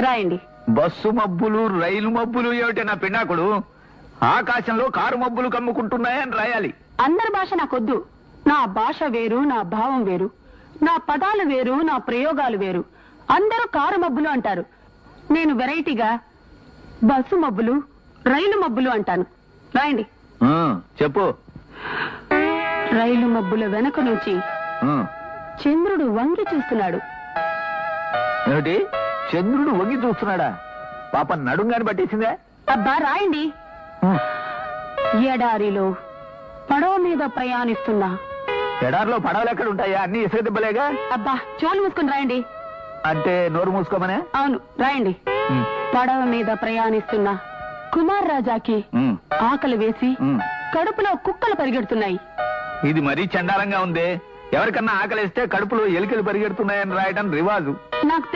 రాయండి. బస్సు మబ్బులు రైలు మబ్బులు ఏమిటి నా పిన్నాకుడు? ఆకాశంలో కారు మబ్బులు కమ్ముకుంటున్నాయని రాయాలి. అందరి భాష నాకొద్దు. నా భాష వేరు, నా భావం వేరు, నా పదాలు వేరు, నా ప్రయోగాలు వేరు. అందరూ కారు మబ్బులు అంటారు. నేను వెరైటీగా బస్సు మబ్బులు రైలు మబ్బులు అంటాను. రాయండి. చెప్పు. రైలు మబ్బుల వెనక నుంచి చంద్రుడు వంగి చూస్తున్నాడు. ఏమిటి? చంద్రుడు వంగి చూస్తున్నాడా? పాప నడుంగాని పట్టేసిందే. అబ్బా రాయండి. ఎడారిలో పడవ మీద ప్రయాణిస్తున్నా. ఎడారిలో పడవలు ఎక్కడ ఉంటాయా? అన్ని ఇసుక దెబ్బలేగా. అబ్బా చోలు మూసుకుని రాయండి. అంటే నోరు మూసుకోమనే? అవును రాయండి. పడవ మీద ప్రయాణిస్తున్నా కుమార్ రాజాకి ఆకలి వేసి కడుపులో కుక్కలు పరిగెడుతున్నాయి. ఇది మరీ చండాలంగా ఉంది. ఎవరికన్నా ఆకలిస్తే కడుపులో ఎలికలు పరిగెడుతున్నాయని రాయడం రివాజు. నాకు